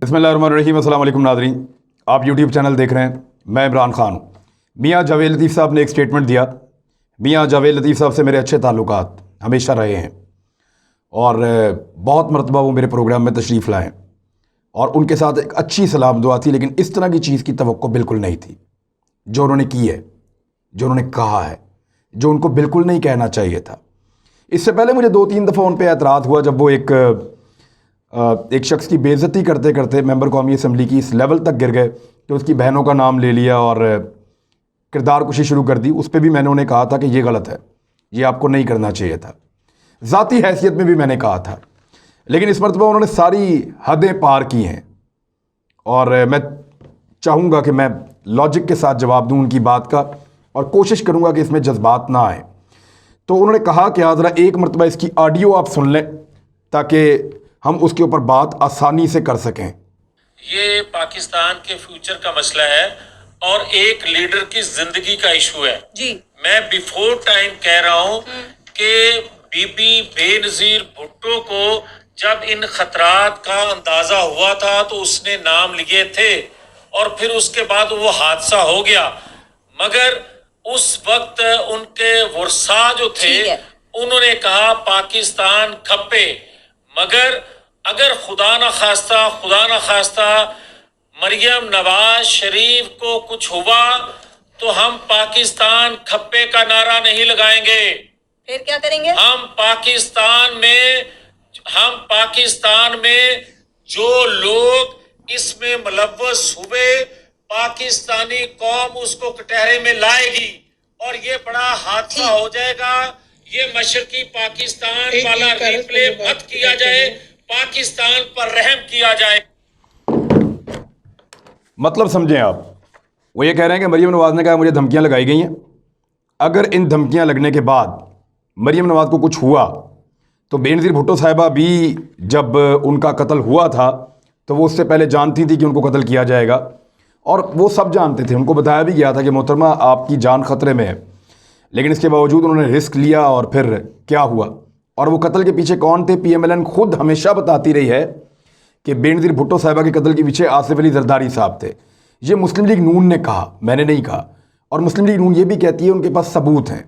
बिस्मिल्लाहिर्रहमानिर्रहीम। अस्सलाम वालेकुम नाज़रीन, आप यूट्यूब चैनल देख रहे हैं। मैं इमरान ख़ान हूँ। मियाँ जावेद लतीफ़ साहब ने एक स्टेटमेंट दिया। मियाँ जावेद लतीफ़ साहब से मेरे अच्छे ताल्लुकात हमेशा रहे हैं और बहुत मरतबा वो मेरे प्रोग्राम में तशरीफ़ लाएँ और उनके साथ एक अच्छी सलाम दुआ थी, लेकिन इस तरह की चीज़ की तवक्को बिल्कुल नहीं थी जो उन्होंने की है, जो उन्होंने कहा है, जो उनको बिल्कुल नहीं कहना चाहिए था। इससे पहले मुझे 2-3 दफ़ा उन पर एतराज़ हुआ जब वो एक शख्स की बेइज्जती करते करते मेंबर कौमी असम्बली की इस लेवल तक गिर गए कि उसकी बहनों का नाम ले लिया और किरदार कुशी शुरू कर दी। उस पर भी मैंने उन्हें कहा था कि ये गलत है, ये आपको नहीं करना चाहिए था। ज़ाती हैसियत में भी मैंने कहा था, लेकिन इस मरतबा उन्होंने सारी हदें पार की हैं और मैं चाहूँगा कि मैं लॉजिक के साथ जवाब दूँ उनकी बात का और कोशिश करूँगा कि इसमें जज्बात ना आए। तो उन्होंने कहा कि ज़रा एक मरतबा इसकी ऑडियो आप सुन लें ताकि हम उसके ऊपर बात आसानी से कर सकें। ये पाकिस्तान के फ्यूचर का मसला है और एक लीडर की जिंदगी का इशू है जी। मैं बिफोर टाइम कह रहा हूँ कि बीबी बेनजीर भुट्टो को जब इन खतरात का अंदाजा हुआ था तो उसने नाम लिए थे और फिर उसके बाद वो हादसा हो गया, मगर उस वक्त उनके वर्सा जो थे उन्होंने कहा पाकिस्तान खप्पे। मगर अगर खुदा न खास्ता मरियम नवाज शरीफ को कुछ हुआ तो हम पाकिस्तान खप्पे का नारा नहीं लगाएंगे। फिर क्या करेंगे? हम पाकिस्तान में जो लोग इसमें मुलव्वस हुए, पाकिस्तानी कौम उसको कटहरे में लाएगी और ये बड़ा हादसा हो जाएगा। ये मशरकी पाकिस्तान वाला रिप्ले मत किया जाए, पाकिस्तान पर रहम किया जाए। मतलब समझें आप, वो ये कह रहे हैं कि मरियम नवाज़ ने कहा मुझे धमकियां लगाई गई हैं, अगर इन धमकियां लगने के बाद मरियम नवाज़ को कुछ हुआ तो बेनज़ीर भुट्टो साहिबा भी जब उनका कत्ल हुआ था तो वो उससे पहले जानती थी कि उनको कत्ल किया जाएगा और वो सब जानते थे। उनको बताया भी गया था कि मोहतरमा आपकी जान ख़तरे में है, लेकिन इसके बावजूद उन्होंने रिस्क लिया और फिर क्या हुआ। और वो कत्ल के पीछे कौन थे? PMLN खुद हमेशा बताती रही है कि बेनज़ीर भुट्टो साहिबा के कत्ल के पीछे आसिफ अली जरदारी साहब थे। ये मुस्लिम लीग नून ने कहा, मैंने नहीं कहा। और मुस्लिम लीग नून ये भी कहती है उनके पास सबूत हैं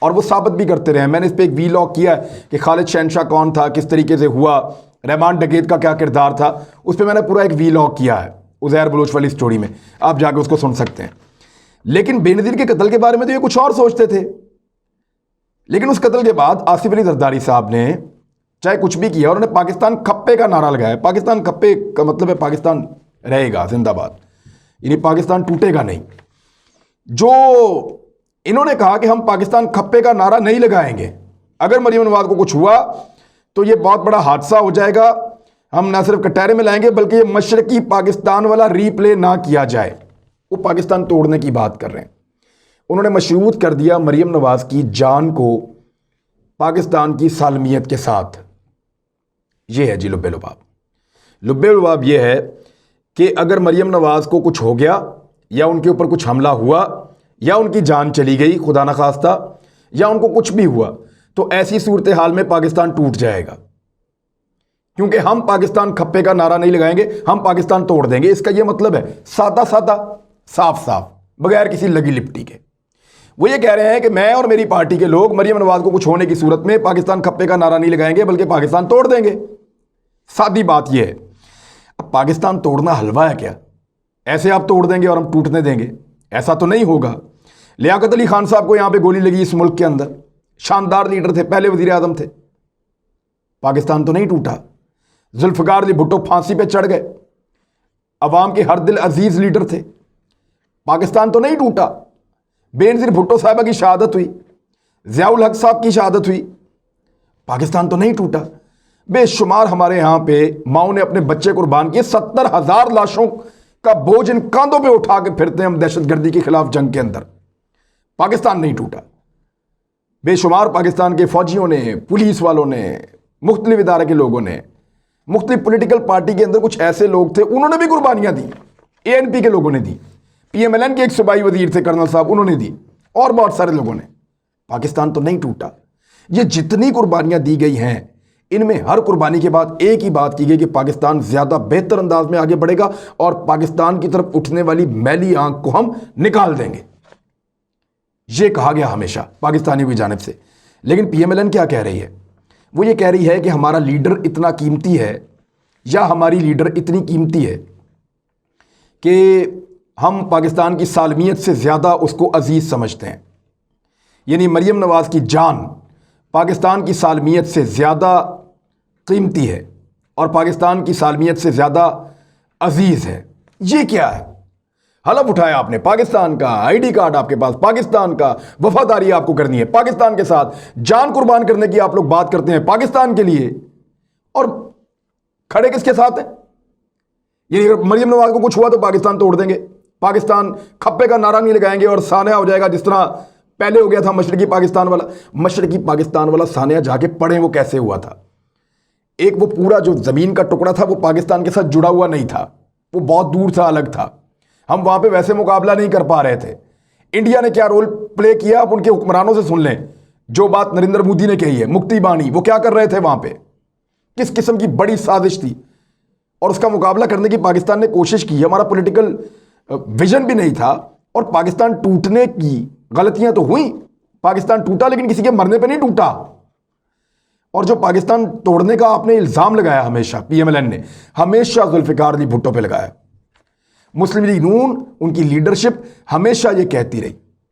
और वो साबित भी करते रहे। मैंने इस पर एक वीलॉग किया है कि खालिद शहनशाह कौन था, किस तरीके से हुआ, रहमान डकैत का क्या किरदार था, उस पर मैंने पूरा एक वीलॉग किया है उज़ैर बलोच वाली स्टोरी में, आप जाके उसको सुन सकते हैं। लेकिन बेनज़ीर के कत्ल के बारे में तो ये कुछ और सोचते थे, लेकिन उस कत्ल के बाद आसिफ अली जरदारी साहब ने चाहे कुछ भी किया, उन्होंने पाकिस्तान खप्पे का नारा लगाया। पाकिस्तान खप्पे का मतलब है पाकिस्तान रहेगा जिंदाबाद, यानी पाकिस्तान टूटेगा नहीं। जो इन्होंने कहा कि हम पाकिस्तान खप्पे का नारा नहीं लगाएंगे, अगर मरियम नवाज को कुछ हुआ तो ये बहुत बड़ा हादसा हो जाएगा, हम ना सिर्फ कटहरे में लाएंगे बल्कि ये मशरकी पाकिस्तान वाला रीप्ले ना किया जाए। वो पाकिस्तान तोड़ने की बात कर रहे हैं। उन्होंने मशरूत कर दिया मरियम नवाज की जान को पाकिस्तान की सालमियत के साथ। ये है जी लुब्बे लुबाब। लुब्बे लुबाब ये है कि अगर मरियम नवाज को कुछ हो गया या उनके ऊपर कुछ हमला हुआ या उनकी जान चली गई खुदा न खास्ता, या उनको कुछ भी हुआ, तो ऐसी सूरत हाल में पाकिस्तान टूट जाएगा, क्योंकि हम पाकिस्तान खप्पे का नारा नहीं लगाएंगे, हम पाकिस्तान तोड़ देंगे। इसका यह मतलब है सादा सादा, साफ साफ, बगैर किसी लगी लिपटी के। वो ये कह रहे हैं कि मैं और मेरी पार्टी के लोग मरियम नवाज को कुछ होने की सूरत में पाकिस्तान खप्पे का नारा नहीं लगाएंगे बल्कि पाकिस्तान तोड़ देंगे। सादी बात यह है। अब पाकिस्तान तोड़ना हलवा है क्या? ऐसे आप तोड़ देंगे और हम टूटने देंगे? ऐसा तो नहीं होगा। लियाकत अली खान साहब को यहां पे गोली लगी इस मुल्क के अंदर, शानदार लीडर थे, पहले वजीर आजम थे, पाकिस्तान तो नहीं टूटा। जुल्फकार अली भुट्टो फांसी पे चढ़ गए, अवाम के हर दिल अजीज लीडर थे, पाकिस्तान तो नहीं टूटा। बेनज़ीर भुट्टो साहिबा की शहादत हुई, ज़ियाउल हक साहब की शहादत हुई, पाकिस्तान तो नहीं टूटा। बेशुमार हमारे यहाँ पे माओ ने अपने बच्चे कुर्बान किए, 70,000 लाशों का बोझ इन कांधों पे उठा के फिरते हैं हम दहशतगर्दी के खिलाफ जंग के अंदर। पाकिस्तान नहीं टूटा। बेशुमार पाकिस्तान के फौजियों ने, पुलिस वालों ने, मुख्तलिफ इदारे के लोगों ने, मुख्तलिफ पॉलिटिकल पार्टी के अंदर कुछ ऐसे लोग थे उन्होंने भी कुर्बानियां दी। ANP के लोगों ने दी, PMLN के एक सूबाई वजीर थे कर्नल साहब, उन्होंने दी, और बहुत सारे लोगों ने। पाकिस्तान तो नहीं टूटा। ये जितनी कुर्बानियां दी गई हैं इनमें हर कुर्बानी के बाद एक ही बात की गई कि पाकिस्तान ज़्यादा बेहतर अंदाज में आगे बढ़ेगा और पाकिस्तान की तरफ उठने वाली मैली आंख को हम निकाल देंगे। ये कहा गया हमेशा पाकिस्तानियों की जानिब से। लेकिन PMLN क्या कह रही है? वो ये कह रही है कि हमारा लीडर इतना कीमती है या हमारी लीडर इतनी कीमती है कि हम पाकिस्तान की सालमियत से ज़्यादा उसको अजीज़ समझते हैं। यानी मरीम नवाज़ की जान पाकिस्तान की सालमियत से ज़्यादा कीमती है और पाकिस्तान की सालमियत से ज़्यादा अजीज़ है। ये क्या है? हलफ उठाया आपने पाकिस्तान का, ID कार्ड आपके पास पाकिस्तान का, वफादारी आपको करनी है पाकिस्तान के साथ, जान कुर्बान करने की आप लोग बात करते हैं पाकिस्तान के लिए, और खड़े किसके साथ हैं? यानी अगर मरीम नवाज को कुछ हुआ तो पाकिस्तान तोड़ देंगे, पाकिस्तान खप्पे का नारा नहीं लगाएंगे और सानिया हो जाएगा जिस तरह पहले हो गया था मशरकी पाकिस्तान वाला। मशरकी पाकिस्तान वाला सानिया जाके पढ़े वो कैसे हुआ था। एक वो पूरा जो ज़मीन का टुकड़ा था वो पाकिस्तान के साथ जुड़ा हुआ नहीं था, वो बहुत दूर था, अलग था। हम वहाँ पे वैसे मुकाबला नहीं कर पा रहे थे। इंडिया ने क्या रोल प्ले किया आप उनके हुक्मरानों से सुन लें। जो बात नरेंद्र मोदी ने कही है, मुक्ति बाणी, वो क्या कर रहे थे वहाँ पे, किस किस्म की बड़ी साजिश थी, और उसका मुकाबला करने की पाकिस्तान ने कोशिश की। हमारा पॉलिटिकल विजन भी नहीं था और पाकिस्तान टूटने की गलतियां तो हुई, पाकिस्तान टूटा लेकिन किसी के मरने पे नहीं टूटा। और जो पाकिस्तान तोड़ने का आपने इल्ज़ाम लगाया हमेशा, PMLN ने हमेशा जुल्फ़िकार अली भुट्टो पे लगाया। मुस्लिम लीग नून, उनकी लीडरशिप हमेशा ये कहती रही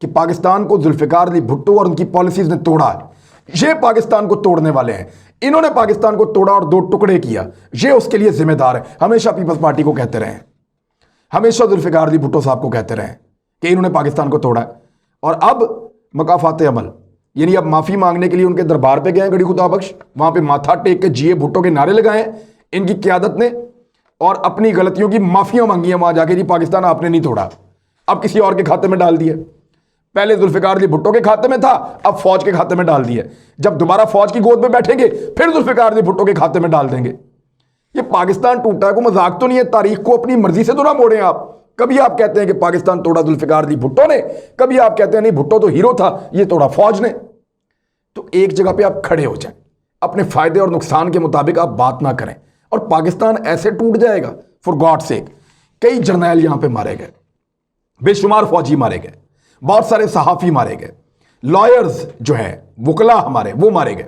कि पाकिस्तान को जुल्फ़िकार अली भुट्टो और उनकी पॉलिसीज़ ने तोड़ा है, ये पाकिस्तान को तोड़ने वाले हैं, इन्होंने पाकिस्तान को तोड़ा और दो टुकड़े किया, ये उसके लिए जिम्मेदार है। हमेशा पीपल्स पार्टी को कहते रहे, हमेशा जुल्फ़िकार अली भुट्टो साहब को कहते रहे कि इन्होंने पाकिस्तान को तोड़ा है। और अब मकाफात अमल, यानी अब माफ़ी मांगने के लिए उनके दरबार पे गए हैं गड़ी खुदा बख्श, वहाँ पे माथा टेक के जिए भुट्टो के नारे लगाए इनकी क़यादत ने और अपनी गलतियों की माफ़ियाँ मांगी हैं वहाँ जाके, जी पाकिस्तान आपने नहीं तोड़ा, अब किसी और के खाते में डाल दिए। पहले जुल्फ़िकार अली भुट्टो के खाते में था, अब फौज के खाते में डाल दिया। जब दोबारा फौज की गोद में बैठेंगे फिर जुल्फ़िकार अली भुट्टो के खाते में डाल देंगे। ये पाकिस्तान टूटा है को मजाक तो नहीं है, तारीख को अपनी मर्जी से तो ना मोड़ें आप। कभी आप कहते हैं कि पाकिस्तान तोड़ा जुल्फ़िकार अली भुट्टो ने, कभी आप कहते हैं नहीं भुट्टो तो हीरो था, ये तोड़ा फौज ने। तो एक जगह पे आप खड़े हो जाएं, अपने फायदे और नुकसान के मुताबिक आप बात ना करें और पाकिस्तान ऐसे टूट जाएगा। फॉर गॉड सेक, कई जर्नैल यहां पे मारे गए, बेशुमार फौजी मारे गए, बहुत सारे सहाफ़ी मारे गए, लॉयर्स जो हैं वकला हमारे वो मारे गए,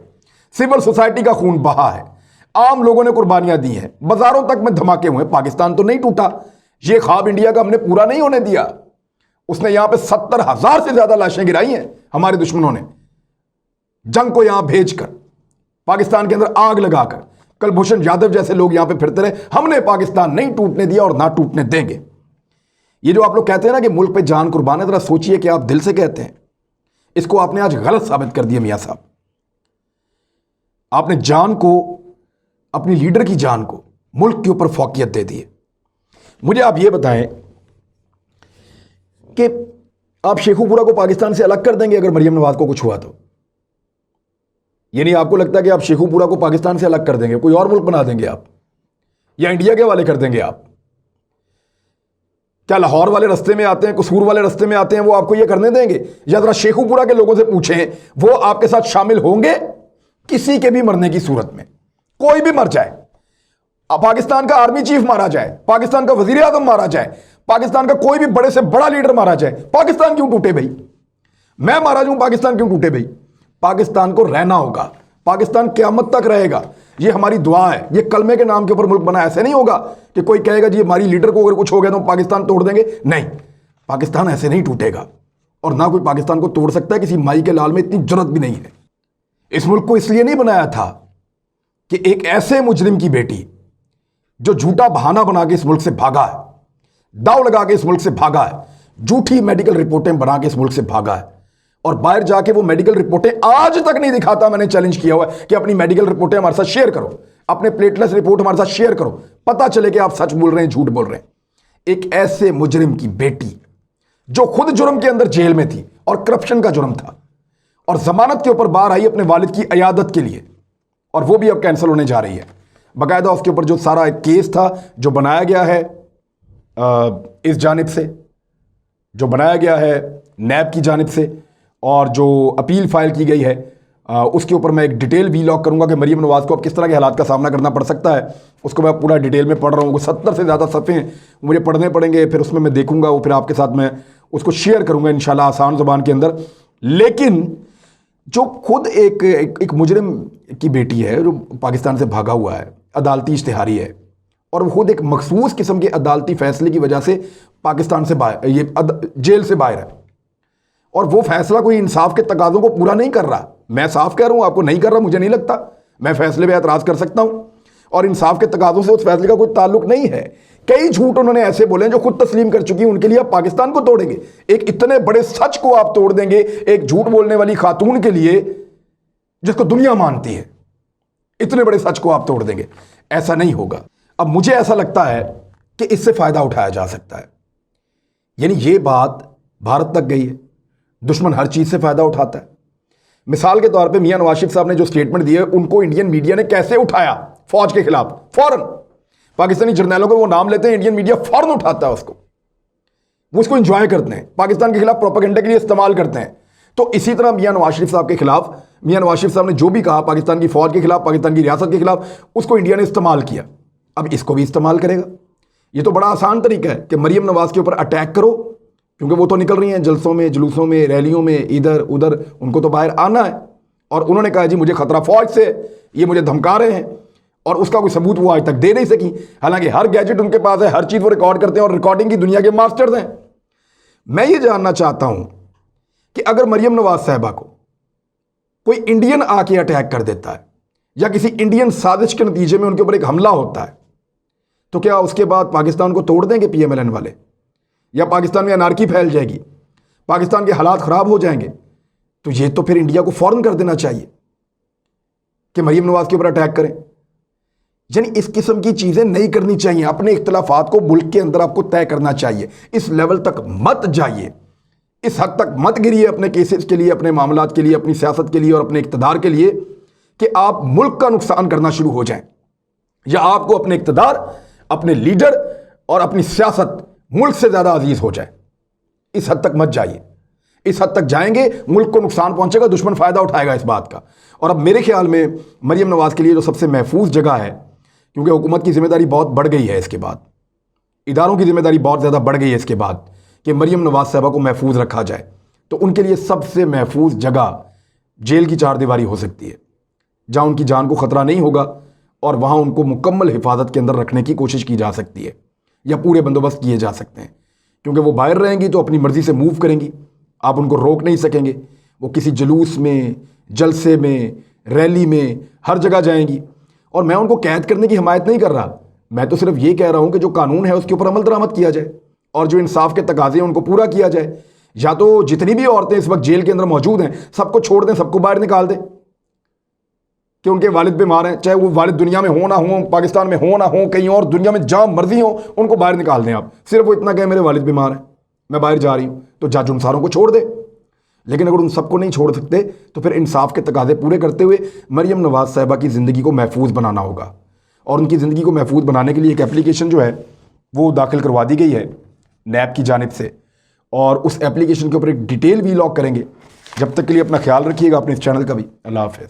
सिविल सोसाइटी का खून बहा है, आम लोगों ने कुर्बानियां दी हैं, बाजारों तक में धमाके हुए। पाकिस्तान तो नहीं टूटा, ये ख्वाब इंडिया का हमने पूरा नहीं होने दिया। उसने यहां पे 70,000 से ज्यादा लाशें गिराई हैं हमारे दुश्मनों ने, जंग को यहां भेजकर, पाकिस्तान के अंदर आग लगाकर। कुलभूषण यादव जैसे लोग यहां पे फिरते रहे। हमने पाकिस्तान नहीं टूटने दिया और ना टूटने देंगे। ये जो आप लोग कहते हैं ना कि मुल्क पे जान कुर्बान है, जरा सोचिए कि आप दिल से कहते हैं। इसको आपने आज गलत साबित कर दिया मियां साहब। आपने जान को, अपनी लीडर की जान को मुल्क के ऊपर फौकियत दे दी है। मुझे आप ये बताएं कि आप शेखुपुरा को पाकिस्तान से अलग कर देंगे अगर मरियम नवाज को कुछ हुआ तो? यानी आपको लगता है कि आप शेखुपुरा को पाकिस्तान से अलग कर देंगे, कोई और मुल्क बना देंगे आप, या इंडिया के हवाले कर देंगे आप? क्या लाहौर वाले रास्ते में आते हैं, कसूर वाले रास्ते में आते हैं, वो आपको ये करने देंगे? या जरा शेखुपुरा के लोगों से पूछें, वो आपके साथ शामिल होंगे? किसी के भी मरने की सूरत में, कोई भी मर जाए, पाकिस्तान का आर्मी चीफ मारा जाए, पाकिस्तान का वजीर आजम मारा जाए, पाकिस्तान का कोई भी बड़े से बड़ा लीडर मारा जाए, पाकिस्तान क्यों टूटे भाई? मैं मारा जाऊं, पाकिस्तान क्यों टूटे भाई? पाकिस्तान को रहना होगा, पाकिस्तान क़यामत तक रहेगा। ये हमारी दुआ है। ये कलमे के नाम के ऊपर मुल्क बना, ऐसे नहीं होगा कि कोई कहेगा जी हमारी लीडर को अगर कुछ हो गया तो पाकिस्तान तोड़ देंगे। नहीं, पाकिस्तान ऐसे नहीं टूटेगा और ना कोई पाकिस्तान को तोड़ सकता है। किसी माई के लाल में इतनी जरूरत भी नहीं है। इस मुल्क को इसलिए नहीं बनाया था कि एक ऐसे मुजरिम की बेटी जो झूठा बहाना बना के इस मुल्क से भागा है, दाव लगा के इस मुल्क से भागा है, झूठी मेडिकल रिपोर्टें बना के इस मुल्क से भागा है और बाहर जाके वो मेडिकल रिपोर्टें आज तक नहीं दिखाता। मैंने चैलेंज किया हुआ है कि अपनी मेडिकल रिपोर्टें हमारे साथ शेयर करो, अपने प्लेटलेस रिपोर्ट हमारे साथ शेयर करो, पता चले कि आप सच बोल रहे हैं झूठ बोल रहे हैं। एक ऐसे मुजरिम की बेटी जो खुद जुर्म के अंदर जेल में थी और करप्शन का जुर्म था और जमानत के ऊपर बाहर आई अपने वालिद की अयादत के लिए, और वो भी अब कैंसिल होने जा रही है। बाकायदा उसके ऊपर जो सारा एक केस था जो बनाया गया है इस जानिब से, जो बनाया गया है नैब की जानिब से, और जो अपील फाइल की गई है उसके ऊपर मैं एक डिटेल वीलॉग करूंगा कि मरीम नवाज़ को अब किस तरह के हालात का सामना करना पड़ सकता है। उसको मैं पूरा डिटेल में पढ़ रहा हूँ, 70 से ज़्यादा सफ़े हैं मुझे पढ़ने पड़ेंगे, फिर उसमें मैं देखूंगा, वो फिर आपके साथ मैं उसको शेयर करूंगा इंशाल्लाह आसान ज़ुबान के अंदर। लेकिन जो खुद एक मुजरिम की बेटी है जो पाकिस्तान से भागा हुआ है, अदालती इश्तिहारी है, और वो खुद एक मखसूस किस्म के अदालती फैसले की वजह से पाकिस्तान से बाहर, ये जेल से बाहर है, और वो फैसला कोई इंसाफ के तकाज़ों को पूरा नहीं कर रहा। मैं साफ कह रहा हूं, आपको नहीं कर रहा मुझे नहीं लगता, मैं फैसले पे एतराज़ कर सकता हूं, और इंसाफ के तकाज़ों से उस फैसले का कोई ताल्लुक नहीं है। कई झूठ उन्होंने ऐसे बोले हैं जो खुद तस्लीम कर चुकी हैं, उनके लिए आप पाकिस्तान को तोड़ेंगे? एक इतने बड़े सच को आप तोड़ देंगे एक झूठ बोलने वाली खातून के लिए जिसको दुनिया मानती है? इतने बड़े सच को आप तोड़ देंगे? ऐसा नहीं होगा। अब मुझे ऐसा लगता है कि इससे फायदा उठाया जा सकता है, यानी ये बात भारत तक गई है, दुश्मन हर चीज से फायदा उठाता है। मिसाल के तौर पे मियां नवाज शरीफ साहब ने जो स्टेटमेंट दी है, उनको इंडियन मीडिया ने कैसे उठाया फौज के खिलाफ, फौरन पाकिस्तानी जर्नलों को वो नाम लेते हैं, इंडियन मीडिया फौरन उठाता है उसको, वो इसको एंजॉय करते हैं, पाकिस्तान के खिलाफ प्रोपेगेंडा के लिए इस्तेमाल करते हैं। तो इसी तरह मियां नवाज शरीफ साहब के खिलाफ, मियां नवाज शरीफ साहब ने जो भी कहा पाकिस्तान की फौज के खिलाफ, पाकिस्तान की रियासत के खिलाफ, उसको इंडिया ने इस्तेमाल किया। अब इसको भी इस्तेमाल करेगा। ये तो बड़ा आसान तरीका है कि मरीम नवाज के ऊपर अटैक करो, क्योंकि वो तो निकल रही हैं जलसों में, जुलूसों में, रैलियों में, इधर उधर, उनको तो बाहर आना है, और उन्होंने कहा जी मुझे खतरा फौज से, ये मुझे धमका रहे हैं, और उसका कोई सबूत वो आज तक दे नहीं सकी। हालांकि हर गैजेट उनके पास है, हर चीज़ वो रिकॉर्ड करते हैं और रिकॉर्डिंग की दुनिया के मास्टर्स हैं। मैं ये जानना चाहता हूं कि अगर मरीम नवाज साहिबा को कोई इंडियन आके अटैक कर देता है, या किसी इंडियन साजिश के नतीजे में उनके ऊपर एक हमला होता है, तो क्या उसके बाद पाकिस्तान को तोड़ देंगे PMLN वाले, या पाकिस्तान में अनार्की फैल जाएगी, पाकिस्तान के हालात ख़राब हो जाएंगे? तो ये तो फिर इंडिया को फ़ौरन कर देना चाहिए कि मरीम नवाज के ऊपर अटैक करें। यानी इस किस्म की चीज़ें नहीं करनी चाहिए। अपने इख्तलाफात को मुल्क के अंदर आपको तय करना चाहिए, इस लेवल तक मत जाइए, इस हद तक मत गिरिए अपने केसेस के लिए, अपने मामलात के लिए, अपनी सियासत के लिए और अपने इक़्तिदार के लिए कि आप मुल्क का नुकसान करना शुरू हो जाएं, या आपको अपने इक़्तिदार, अपने लीडर और अपनी सियासत मुल्क से ज़्यादा अजीज हो जाए। इस हद तक मत जाइए। इस हद तक जाएंगे मुल्क को नुकसान पहुंचेगा, दुश्मन फ़ायदा उठाएगा इस बात का। और अब मेरे ख्याल में मरीम नवाज के लिए जो सबसे महफूज जगह है, क्योंकि हुकूमत की जिम्मेदारी बहुत बढ़ गई है इसके बाद, इदारों की जिम्मेदारी बहुत ज़्यादा बढ़ गई है इसके बाद, कि मरीम नवाज साहबा को महफूज रखा जाए, तो उनके लिए सबसे महफूज जगह जेल की चारदीवारी हो सकती है, जहाँ उनकी जान को ख़तरा नहीं होगा और वहाँ उनको मुकम्मल हिफाजत के अंदर रखने की कोशिश की जा सकती है, या पूरे बंदोबस्त किए जा सकते हैं। क्योंकि वो बाहर रहेंगी तो अपनी मर्ज़ी से मूव करेंगी, आप उनको रोक नहीं सकेंगे। वो किसी जुलूस में, जलसे में, रैली में, हर जगह जाएंगी। और मैं उनको कैद करने की हिमायत नहीं कर रहा, मैं तो सिर्फ ये कह रहा हूँ कि जो कानून है उसके ऊपर अमल दरामद किया जाए, और जो इंसाफ के तकाजे हैं उनको पूरा किया जाए। या तो जितनी भी औरतें इस वक्त जेल के अंदर मौजूद हैं सबको छोड़ दें, सबको बाहर निकाल दें, कि उनके वालिद बीमार हैं, चाहे वो वालिद दुनिया में हो ना हो, पाकिस्तान में हो ना हो, कहीं और दुनिया में जहाँ मर्जी हो, उनको बाहर निकाल दें आप। सिर्फ वो इतना कहें मेरे वालिद बीमार हैं, मैं बाहर जा रही हूँ, तो जज उन सारों को छोड़ दे। लेकिन अगर उन सबको नहीं छोड़ सकते तो फिर इंसाफ के तकाजे पूरे करते हुए मरीम नवाज साहिबा की ज़िंदगी को महफूज बनाना होगा। और उनकी ज़िंदगी को महफूज बनाने के लिए एक एप्लीकेशन जो है वो दाखिल करवा दी गई है नैब की जानिब से, और उस एप्लीकेशन के ऊपर एक डिटेल वीलॉग करेंगे। जब तक के लिए अपना ख्याल रखिएगा, अपने इस चैनल का भी। अल्लाह हाफ़िज़।